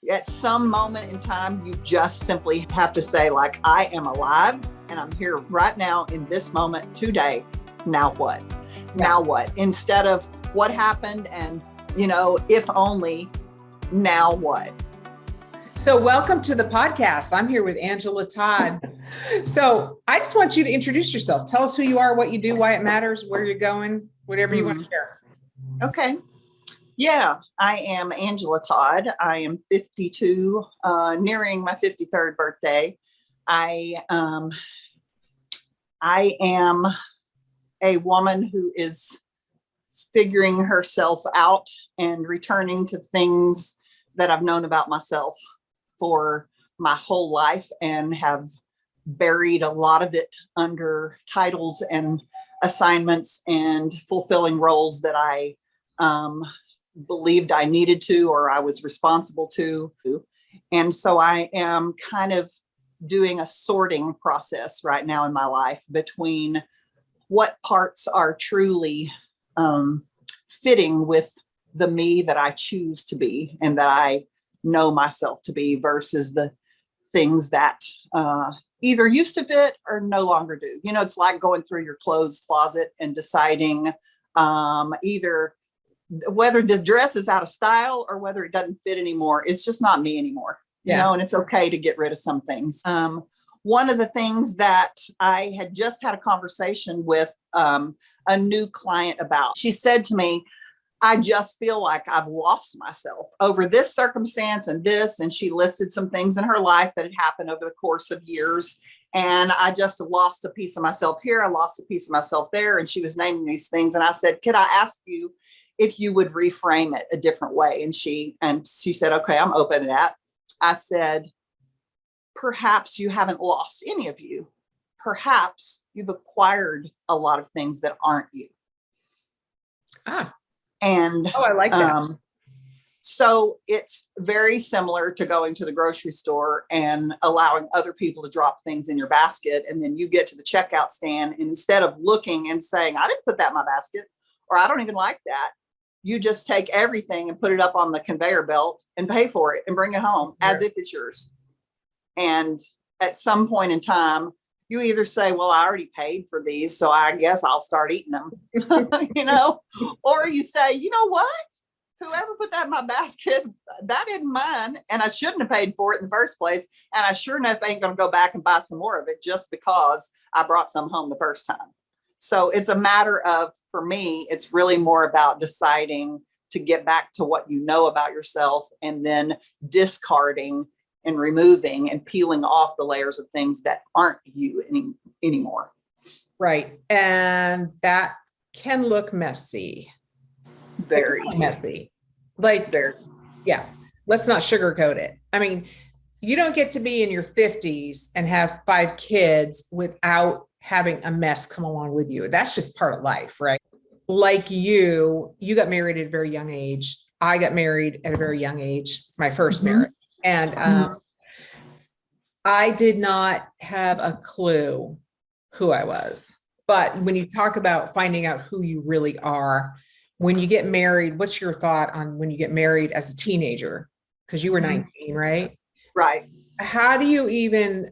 At some moment in time, you just simply have to say, like, I am alive and I'm here right now in this moment today. Now what? Yeah. Now what? Instead of what happened and, if only, now what? So welcome to the podcast. I'm here with Angela Todd. So I just want you to introduce yourself. Tell us who you are, what you do, why it matters, where you're going, whatever you want to share. Okay. Yeah, I am Angela Todd. I am 52, nearing my 53rd birthday. I am a woman who is figuring herself out and returning to things that I've known about myself for my whole life and have buried a lot of it under titles and assignments and fulfilling roles that I believed I needed to, or I was responsible to. And so I am kind of doing a sorting process right now in my life between what parts are truly fitting with the me that I choose to be and that I know myself to be versus the things that either used to fit or no longer do. It's like going through your clothes closet and deciding either whether this dress is out of style or whether it doesn't fit anymore. It's just not me anymore, and it's okay to get rid of some things. One of the things that I had just had a conversation with a new client about, she said to me, I just feel like I've lost myself over this circumstance and this. And she listed some things in her life that had happened over the course of years. And I just lost a piece of myself here. I lost a piece of myself there. And she was naming these things. And I said, could I ask you if you would reframe it a different way? And she said, okay, I'm open to that. I said, perhaps you haven't lost any of you. Perhaps you've acquired a lot of things that aren't you. And I like that. So it's very similar to going to the grocery store and allowing other people to drop things in your basket. And then you get to the checkout stand, and instead of looking and saying, I didn't put that in my basket, or I don't even like that, you just take everything and put it up on the conveyor belt and pay for it and bring it home as if it's yours. And at some point in time, you either say, well, I already paid for these, so I guess I'll start eating them, or you say, you know what? Whoever put that in my basket, that isn't mine. And I shouldn't have paid for it in the first place. And I sure enough ain't going to go back and buy some more of it just because I brought some home the first time. So it's a matter of, for me, it's really more about deciding to get back to what you know about yourself and then discarding and removing and peeling off the layers of things that aren't you anymore. Right. And that can look messy. Very messy. Yeah. Let's not sugarcoat it. I mean, you don't get to be in your 50s and have 5 kids without having a mess come along with you. That's just part of life, right? Like you got married at a very young age. I got married at a very young age, my first marriage. And I did not have a clue who I was. But when you talk about finding out who you really are, when you get married, what's your thought on when you get married as a teenager? Because you were 19, right? Right. How do you even,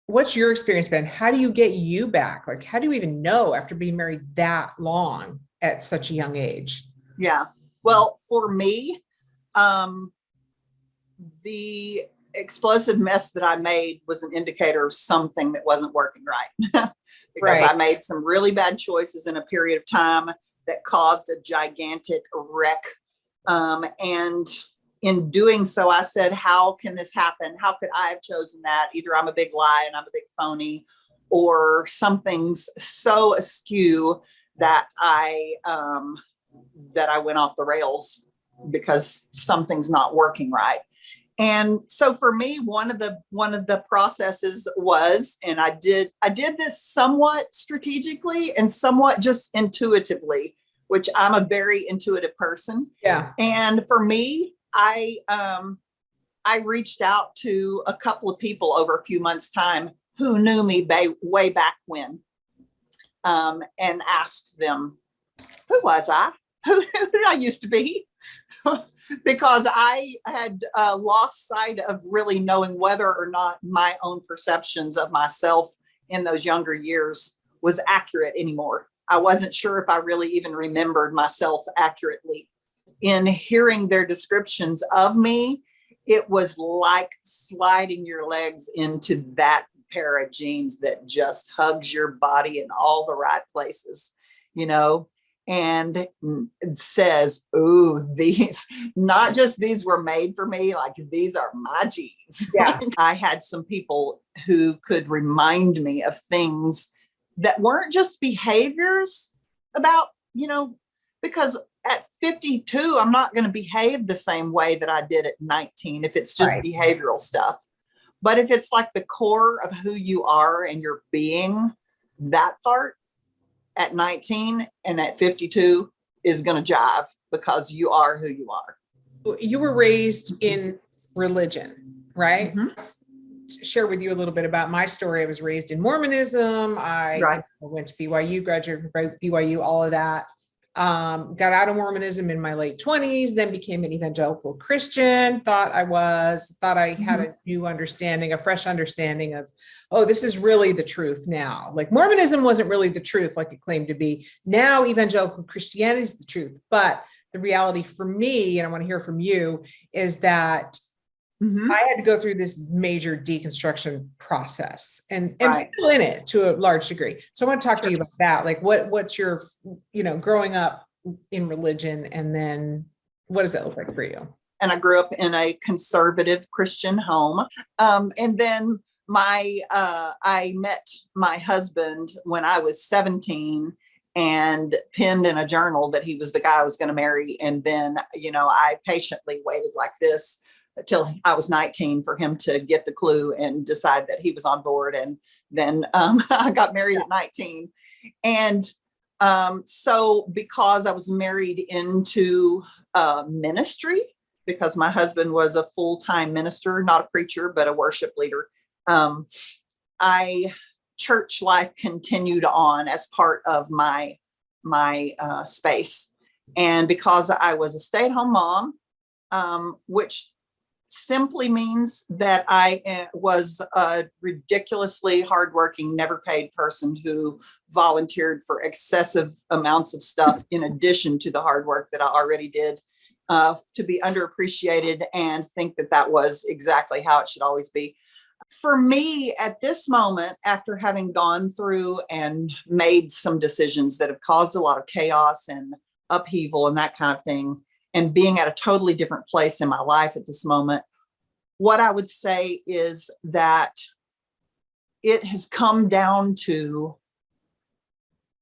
what's your experience been? How do you get you back? How do you even know after being married that long at such a young age? Yeah. Well, for me, the explosive mess that I made was an indicator of something that wasn't working right. Because I made some really bad choices in a period of time that caused a gigantic wreck. And in doing so, I said, how can this happen? How could I have chosen that? Either I'm a big lie and I'm a big phony, or something's so askew that I went off the rails because something's not working right. And so for me, one of the processes was, and I did this somewhat strategically and somewhat just intuitively, which I'm a very intuitive person. Yeah. And for me, I reached out to a couple of people over a few months' time who knew me way back when, and asked them, who was I? Who did I used to be? because I had lost sight of really knowing whether or not my own perceptions of myself in those younger years was accurate anymore. I wasn't sure if I really even remembered myself accurately. In hearing their descriptions of me, it was like sliding your legs into that pair of jeans that just hugs your body in all the right places, you know, and it says, ooh, these, not just these were made for me, like these are my jeans. Yeah. I had some people who could remind me of things that weren't just behaviors about, you know, because at 52, I'm not going to behave the same way that I did at 19 if it's just behavioral stuff. But if it's like the core of who you are and your being, that part at 19 and at 52 is going to jive because you are who you are. You were raised in religion, right? Mm-hmm. Share with you a little bit about my story. I was raised in Mormonism. I went to BYU, graduated from BYU, all of that. Got out of Mormonism in my late 20s, then became an evangelical Christian, thought I had a new understanding, a fresh understanding of, oh, this is really the truth now. Like Mormonism wasn't really the truth like it claimed to be. Now evangelical Christianity is the truth. But the reality for me, and I want to hear from you, is that I had to go through this major deconstruction process and I'm still in it to a large degree. So I want to talk to you about that. Like what's your, you know, growing up in religion, and then what does that look like for you? And I grew up in a conservative Christian home. And then I met my husband when I was 17 and pinned in a journal that he was the guy I was going to marry. And then, you know, I patiently waited like this until I was 19 for him to get the clue and decide that he was on board. And then I got married at 19. And so because I was married into ministry, because my husband was a full-time minister, not a preacher, but a worship leader, church life continued on as part of my space. And because I was a stay-at-home mom, which simply means that I was a ridiculously hardworking, never paid person who volunteered for excessive amounts of stuff in addition to the hard work that I already did, to be underappreciated and think that that was exactly how it should always be. For me, at this moment, after having gone through and made some decisions that have caused a lot of chaos and upheaval and that kind of thing, and being at a totally different place in my life at this moment, what I would say is that it has come down to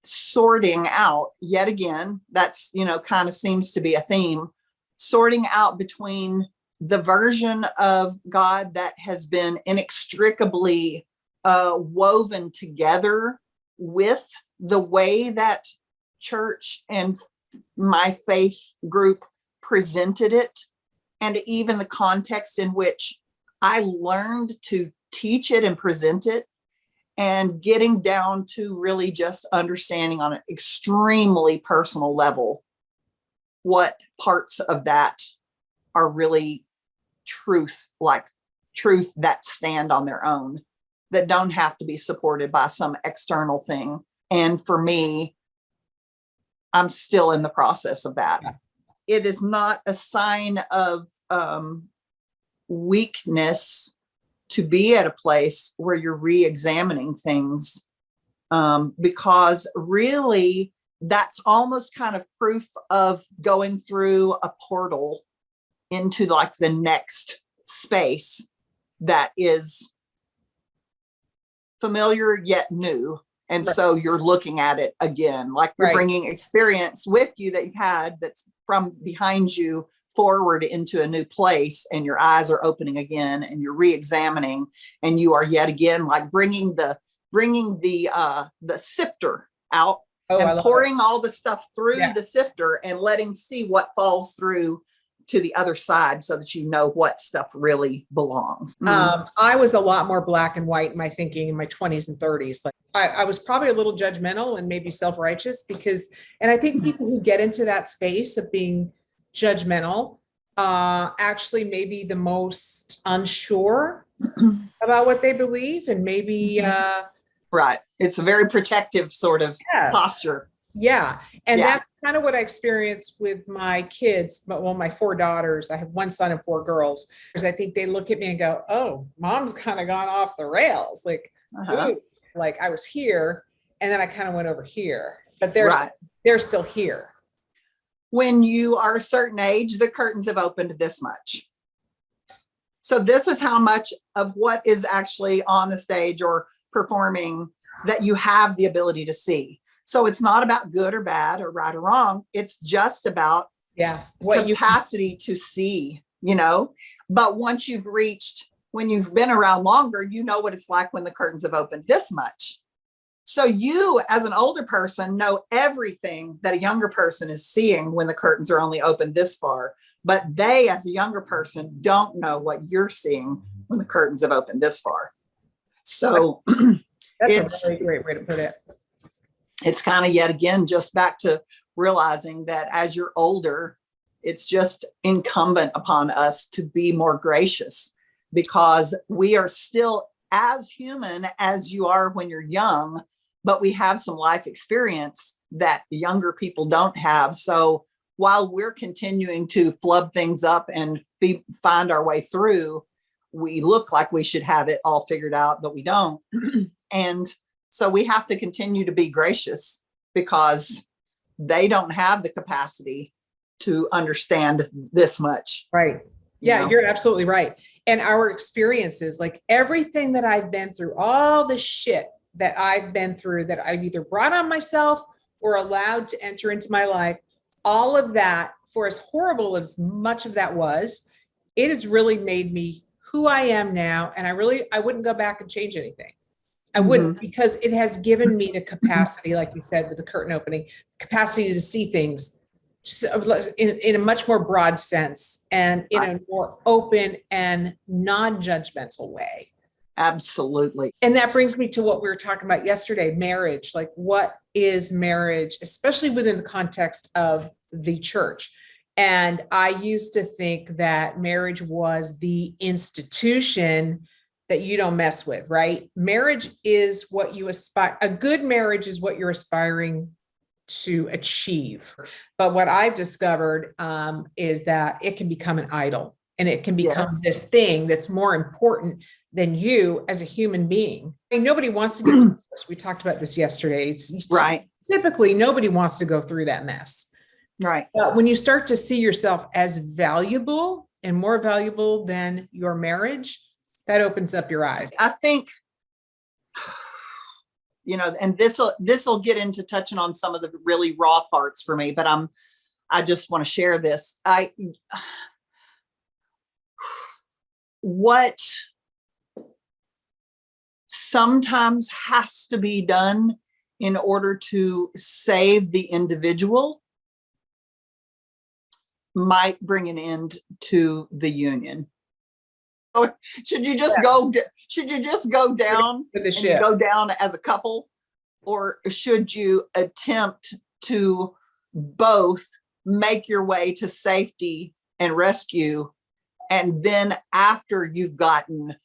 sorting out, yet again, that's, you know, kind of seems to be a theme, sorting out between the version of God that has been inextricably woven together with the way that church and my faith group presented it, and even the context in which I learned to teach it and present it, and getting down to really just understanding on an extremely personal level what parts of that are really truth, like truth that stand on their own, that don't have to be supported by some external thing. And for me, I'm still in the process of that. It is not a sign of weakness to be at a place where you're re-examining things, because really that's almost kind of proof of going through a portal into like the next space that is familiar yet new. And so you're looking at it again, like you're bringing experience with you that you've had that's from behind you forward into a new place, and your eyes are opening again and you're re-examining, and you are yet again like bringing the sifter out and pouring all the stuff through the sifter and letting see what falls through to the other side so that you know what stuff really belongs. I was a lot more black and white in my thinking in my 20s and 30s. Like I was probably a little judgmental and maybe self-righteous and I think people who get into that space of being judgmental, actually maybe the most unsure about what they believe, and maybe Right. It's a very protective sort of yes. posture. Yeah. And Yeah. that's kind of what I experienced with my kids. But well, my 4 daughters, I have 1 son and 4 girls. Because I think they look at me and go, oh, mom's kind of gone off the rails. Like, ooh, like I was here and then I kind of went over here, but they're still here. When you are a certain age, the curtains have opened this much. So this is how much of what is actually on the stage or performing that you have the ability to see. So it's not about good or bad or right or wrong. It's just about what capacity to see, you know. But once you've reached, when you've been around longer, you know what it's like when the curtains have opened this much. So you, as an older person, know everything that a younger person is seeing when the curtains are only open this far. But they, as a younger person, don't know what you're seeing when the curtains have opened this far. So that's a really great way to put it. It's kind of, yet again, just back to realizing that as you're older, it's just incumbent upon us to be more gracious, because we are still as human as you are when you're young, but we have some life experience that younger people don't have. So while we're continuing to flub things up and find our way through, we look like we should have it all figured out, but we don't. And so we have to continue to be gracious, because they don't have the capacity to understand this much. Right. Yeah, you're absolutely right. And our experiences, like everything that I've been through, all the shit that I've been through, that I've either brought on myself or allowed to enter into my life, all of that, for as horrible as much of that was, it has really made me who I am now. And I wouldn't go back and change anything. I wouldn't, because it has given me the capacity, like you said, with the curtain opening, capacity to see things in a much more broad sense and in a more open and non-judgmental way. Absolutely. And that brings me to what we were talking about yesterday, marriage. Like, what is marriage, especially within the context of the church? And I used to think that marriage was the institution that you don't mess with, right? Marriage is what you aspire. A good marriage is what you're aspiring to achieve. But what I've discovered is that it can become an idol, and it can become this thing that's more important than you as a human being. I mean, nobody wants to get divorced. We talked about this yesterday. It's right. Typically, nobody wants to go through that mess. Right. But when you start to see yourself as valuable and more valuable than your marriage, that opens up your eyes. I think, you know, and this will get into touching on some of the really raw parts for me, but I just want to share this. What sometimes has to be done in order to save the individual might bring an end to the union. Should you just go down with the ship? Go down as a couple, or should you attempt to both make your way to safety and rescue, and then after you've gotten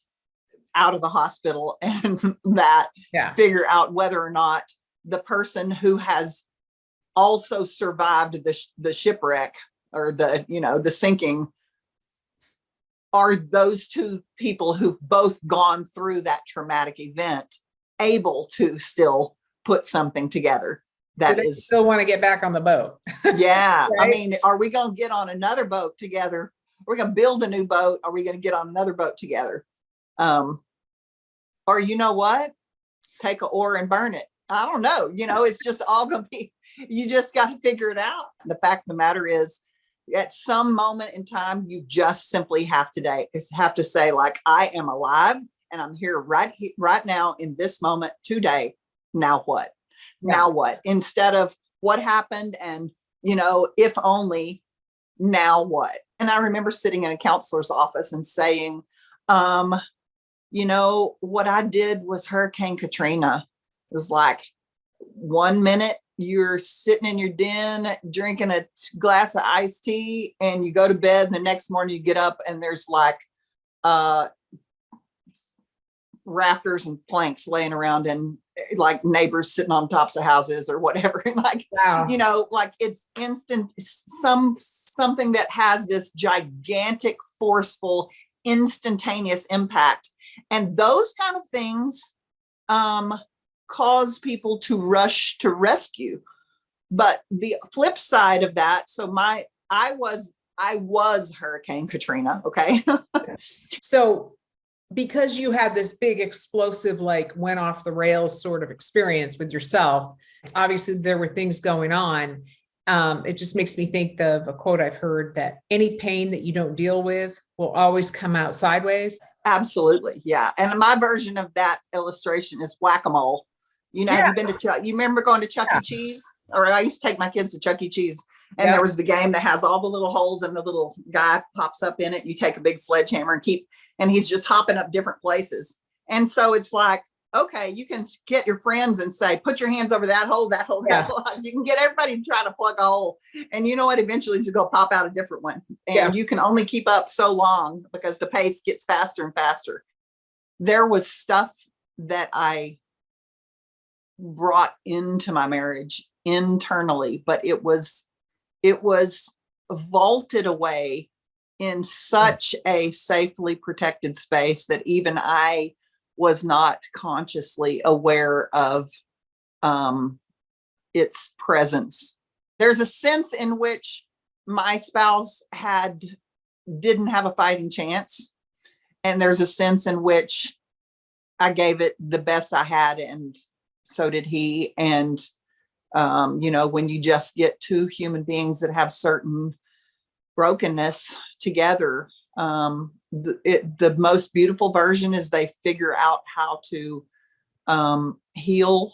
out of the hospital and that, figure out whether or not the person who has also survived the shipwreck or the sinking, are those two people who've both gone through that traumatic event able to still put something together that is still want to get back on the boat? Yeah. Right? I mean, are we going to get on another boat together? We're going to build a new boat. Are we going to get on another boat together? Or you know what? Take an oar and burn it. I don't know. It's just all going to be, you just got to figure it out. The fact of the matter is, at some moment in time, you just simply have to say, like, I am alive and I'm here right now in this moment today. Now what? Now what? Instead of what happened and, if only, now what? And I remember sitting in a counselor's office and saying, what I did was Hurricane Katrina. It was like, One minute you're sitting in your den drinking a glass of iced tea and you go to bed, and the next morning you get up and there's like rafters and planks laying around, and like neighbors sitting on tops of houses or whatever. And like, Wow. you know, like it's instant, something that has this gigantic, forceful, instantaneous impact. And those kind of things cause people to rush to rescue. But the flip side of that, so I was Hurricane Katrina. Okay. So because you had this big explosive, like went off the rails sort of experience with yourself, obviously there were things going on. It just makes me think of a quote I've heard, that any pain that you don't deal with will always come out sideways. Absolutely. Yeah. And my version of that illustration is whack-a-mole. You know, have you been to you remember going to Chuck E. Cheese? Or I used to take my kids to Chuck E. Cheese, and there was the game that has all the little holes, and the little guy pops up in it. You take a big sledgehammer and he's just hopping up different places. And so it's like, okay, you can get your friends and say, put your hands over that hole, that hole, that hole. You can get everybody to try to plug a hole. And you know what? Eventually it's going to pop out a different one. And you can only keep up so long because the pace gets faster and faster. There was stuff that I brought into my marriage internally, but it was vaulted away in such a safely protected space that even I was not consciously aware of its presence. There's a sense in which my spouse didn't have a fighting chance. And there's a sense in which I gave it the best I had, and so did he. And, you know, when you just get two human beings that have certain brokenness together, the most beautiful version is they figure out how to heal,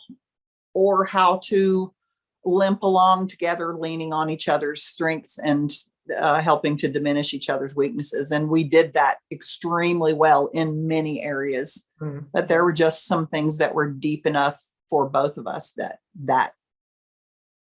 or how to limp along together, leaning on each other's strengths and helping to diminish each other's weaknesses. And we did that extremely well in many areas, but there were just some things that were deep enough for both of us that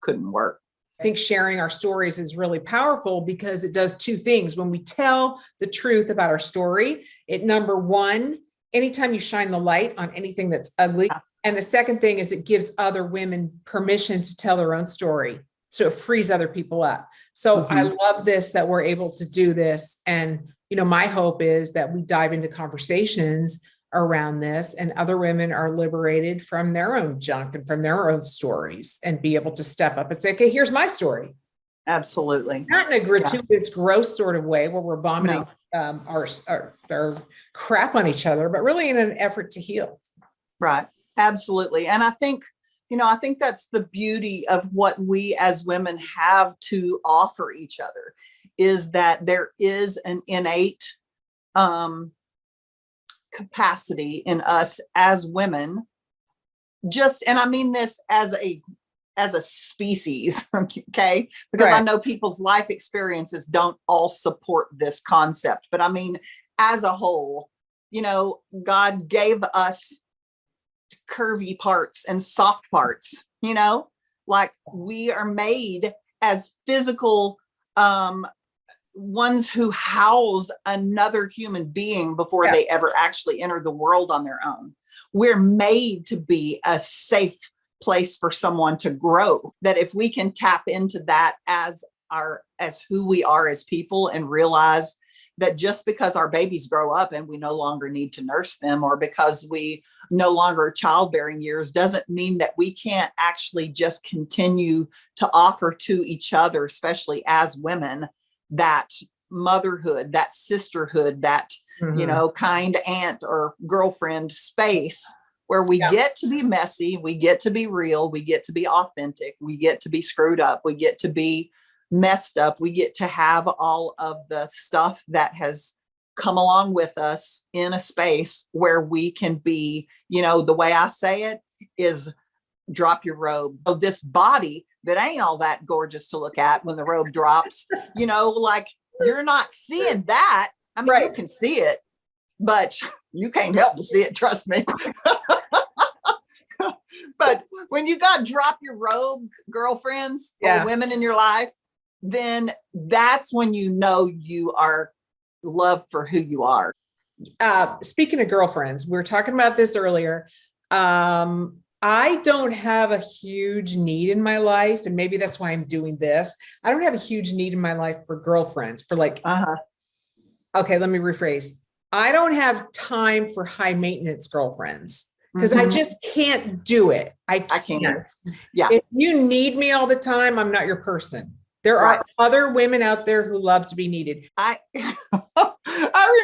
couldn't work. I think sharing our stories is really powerful because it does two things. When we tell the truth about our story, number one, anytime you shine the light on anything that's ugly. And the second thing is it gives other women permission to tell their own story. So it frees other people up. So I love this, that we're able to do this. And, you know, my hope is that we dive into conversations around this, and other women are liberated from their own junk and from their own stories, and be able to step up and say, okay, here's my story. Absolutely. Not in a gratuitous, gross sort of way where we're vomiting our crap on each other, but really in an effort to heal. Right. Absolutely. And I think that's the beauty of what we as women have to offer each other, is that there is an innate capacity in us as women, and I mean this as a species, okay? Because I know people's life experiences don't all support this concept, but I mean, as a whole, you know, God gave us curvy parts and soft parts, you know, like we are made as physical ones who house another human being before they ever actually enter the world on their own. We're made to be a safe place for someone to grow. That if we can tap into that as who we are as people, and realize that just because our babies grow up and we no longer need to nurse them, or because we no longer childbearing years, doesn't mean that we can't actually just continue to offer to each other, especially as women, that motherhood, that sisterhood, that, you know, kind aunt or girlfriend space where we get to be messy, we get to be real, we get to be authentic, we get to be screwed up, we get to be messed up, we get to have all of the stuff that has come along with us in a space where we can be, you know, the way I say it is, drop your robe. So this body that ain't all that gorgeous to look at when the robe drops, you know, like you're not seeing that. I mean, you can see it, but you can't help but see it. Trust me. But when you got drop your robe girlfriends or women in your life, then that's when you know you are loved for who you are. Speaking of girlfriends, we were talking about this earlier. I don't have a huge need in my life, and maybe that's why I'm doing this. I don't have a huge need in my life for girlfriends, for like, okay, let me rephrase. I don't have time for high maintenance girlfriends because I just can't do it. I can't. Yeah. If you need me all the time, I'm not your person. There are other women out there who love to be needed. I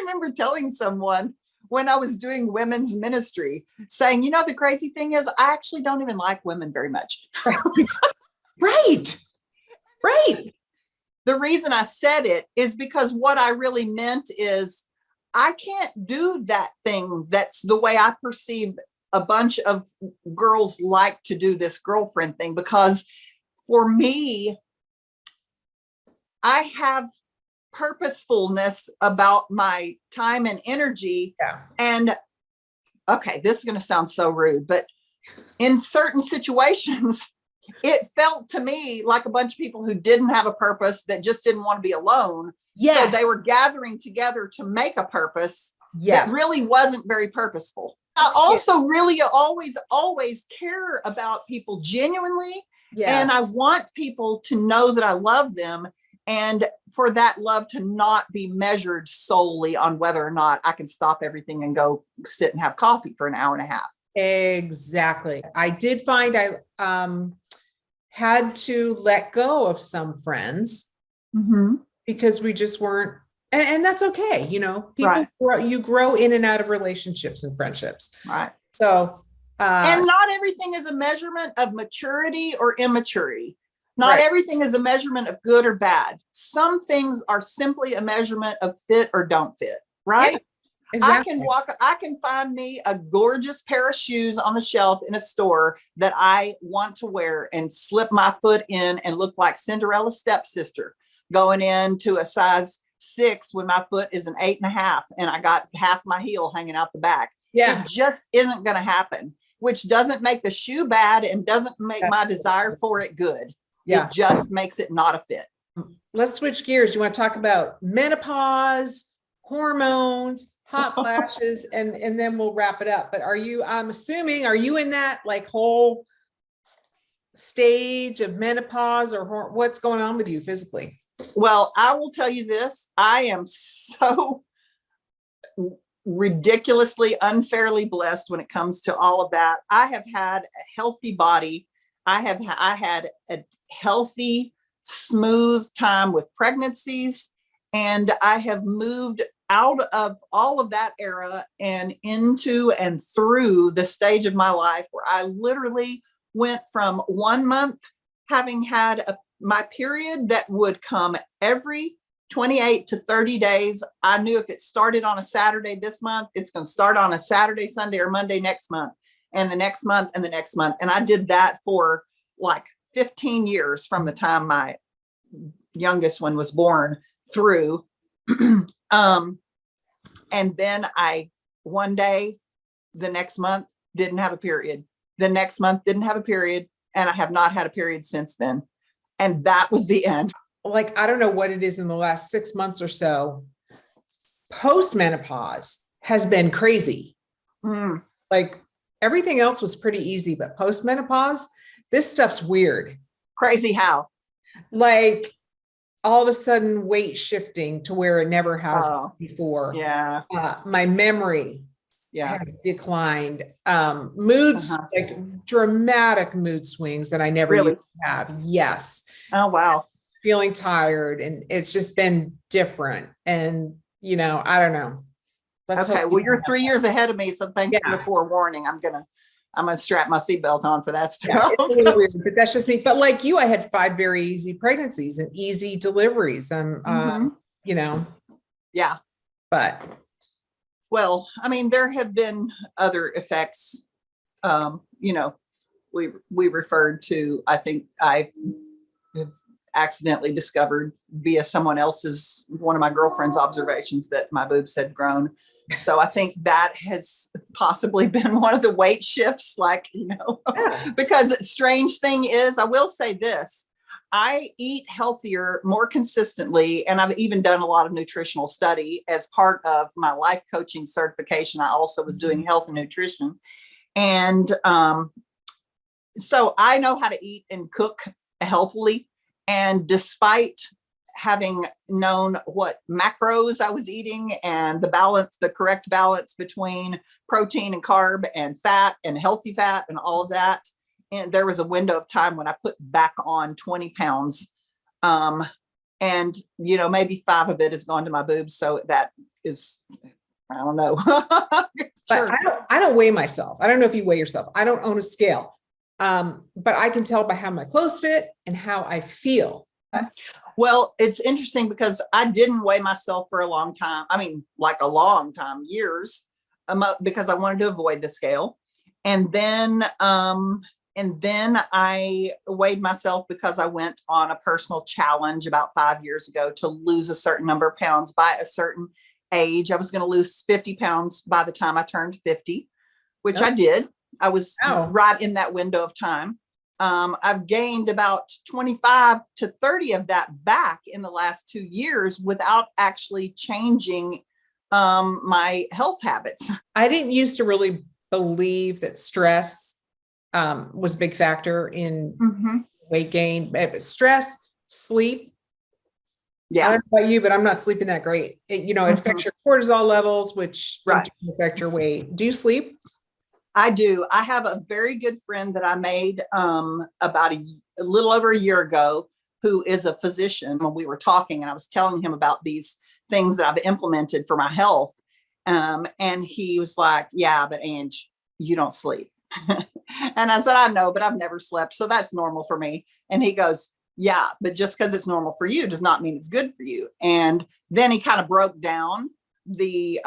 remember telling someone when I was doing women's ministry saying, you know, the crazy thing is I actually don't even like women very much. Right. The reason I said it is because what I really meant is I can't do that thing. That's the way I perceive a bunch of girls like to do this girlfriend thing, because for me, I have purposefulness about my time and energy. And okay, this is going to sound so rude, but in certain situations, it felt to me like a bunch of people who didn't have a purpose, that just didn't want to be alone. So they were gathering together to make a purpose that really wasn't very purposeful. I also really always care about people genuinely. And I want people to know that I love them, and for that love to not be measured solely on whether or not I can stop everything and go sit and have coffee for an hour and a half. Exactly. I did find I had to let go of some friends because we just weren't, and that's okay. You know, people you grow in and out of relationships and friendships. Right. So, and not everything is a measurement of maturity or immaturity. Not everything is a measurement of good or bad. Some things are simply a measurement of fit or don't fit, right? Yeah, exactly. I can find me a gorgeous pair of shoes on the shelf in a store that I want to wear and slip my foot in and look like Cinderella's stepsister going into a size 6 when my foot is an 8.5 and I got half my heel hanging out the back. Yeah. It just isn't going to happen, which doesn't make the shoe bad and doesn't make my desire for it good. Yeah. It just makes it not a fit. Let's switch gears. You want to talk about menopause, hormones, hot flashes, and then we'll wrap it up. But I'm assuming, are you in that like whole stage of menopause, or what's going on with you physically? Well, I will tell you this. I am so ridiculously unfairly blessed when it comes to all of that. I have had a healthy body. I had a healthy, smooth time with pregnancies, and I have moved out of all of that era and into and through the stage of my life where I literally went from 1 month having had my period that would come every 28 to 30 days. I knew if it started on a Saturday this month, it's going to start on a Saturday, Sunday, or Monday next month, and the next month, and the next month. And I did that for like 15 years from the time my youngest one was born through. And then one day, the next month, didn't have a period. The next month didn't have a period. And I have not had a period since then. And that was the end. Like, I don't know what it is in the last 6 months or so. Post-menopause has been crazy. Like, everything else was pretty easy, but post-menopause, this stuff's weird. Crazy how? Like, all of a sudden weight shifting to where it never has before. Yeah. My memory has declined. Moods, like dramatic mood swings that I never used to have. Yes. Oh, wow. Feeling tired, and it's just been different. And, you know, I don't know. Well, you're 3 years ahead of me. So thanks for the forewarning. I'm going to strap my seatbelt on for that stuff. Yeah, it's a little weird, but that's just me. But like you, I had 5 very easy pregnancies and easy deliveries. You know. Yeah. But. Well, I mean, there have been other effects. You know, we referred to, I think I have accidentally discovered via someone else's, one of my girlfriend's observations, that my boobs had grown So I think that has possibly been one of the weight shifts, like, because strange thing is, I will say this, I eat healthier more consistently. And I've even done a lot of nutritional study as part of my life coaching certification. I also was doing health and nutrition. And so I know how to eat and cook healthily. And despite having known what macros I was eating and the correct balance between protein and carb and fat and healthy fat and all of that. And there was a window of time when I put back on 20 pounds. And, maybe 5 of it has gone to my boobs. So that is, I don't know. But I don't weigh myself. I don't know if you weigh yourself. I don't own a scale. But I can tell by how my clothes fit and how I feel. Well, it's interesting because I didn't weigh myself for a long time. I mean, like a long time, years, because I wanted to avoid the scale. And then I weighed myself because I went on a personal challenge about 5 years ago to lose a certain number of pounds by a certain age. I was going to lose 50 pounds by the time I turned 50, which I did. I was right in that window of time. I've gained about 25 to 30 of that back in the last 2 years without actually changing my health habits. I didn't used to really believe that stress was a big factor in weight gain. Stress, sleep. Yeah. I don't know about you, but I'm not sleeping that great. It affects your cortisol levels, which affect your weight. Do you sleep? I do. I have a very good friend that I made about a little over a year ago, who is a physician. When we were talking and I was telling him about these things that I've implemented for my health. And he was like, yeah, but Ange, you don't sleep. And I said, I know, but I've never slept. So that's normal for me. And he goes, yeah, but just because it's normal for you does not mean it's good for you. And then he kind of broke down the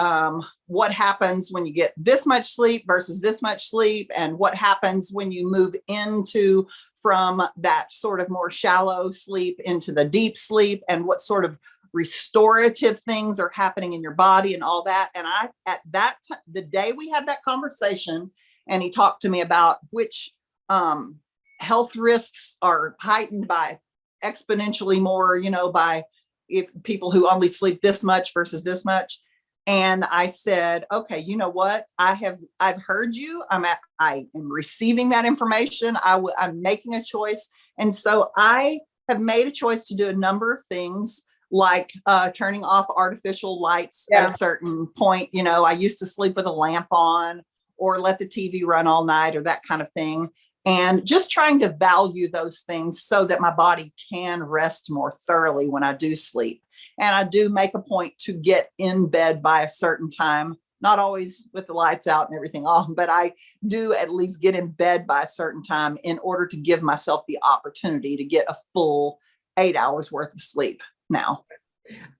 what happens when you get this much sleep versus this much sleep, and what happens when you move into from that sort of more shallow sleep into the deep sleep, and what sort of restorative things are happening in your body and all that. And I, at that time, the day we had that conversation, and he talked to me about which health risks are heightened by exponentially more, by if people who only sleep this much versus this much. And I said, okay, you know what? I've heard you. I am receiving that information. I'm making a choice. And so I have made a choice to do a number of things, like turning off artificial lights at a certain point. I used to sleep with a lamp on, or let the TV run all night, or that kind of thing. And just trying to value those things so that my body can rest more thoroughly when I do sleep. And I do make a point to get in bed by a certain time, not always with the lights out and everything on, but I do at least get in bed by a certain time in order to give myself the opportunity to get a full 8 hours worth of sleep now.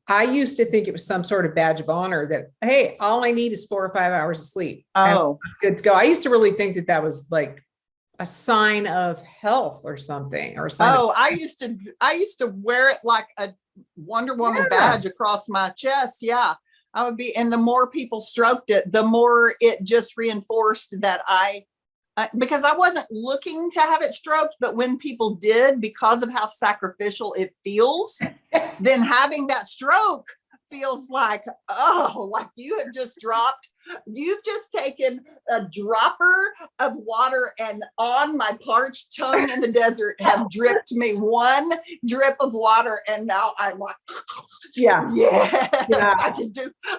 I used to think it was some sort of badge of honor that, hey, all I need is 4 or 5 hours of sleep. Oh, good to go. I used to really think that was like a sign of health or something, I used to wear it like a Wonder Woman badge across my chest. Yeah, I would be. And the more people stroked it, the more it just reinforced that because I wasn't looking to have it stroked, but when people did, because of how sacrificial it feels, then having that stroke feels like, like you've just taken a dropper of water and on my parched tongue in the desert have dripped me one drip of water. And now I'm like,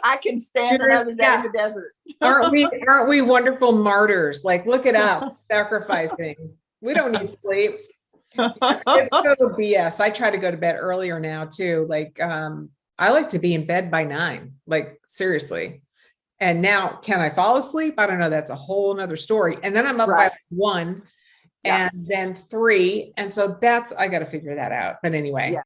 I can stand another day in the desert. Aren't we wonderful martyrs? Like, look at us sacrificing. We don't need sleep. It's total BS. I try to go to bed earlier now too. Like, I like to be in bed by 9, like seriously. And now, can I fall asleep? I don't know. That's a whole nother story. And then I'm up by 1 and then 3. And so I got to figure that out. But anyway,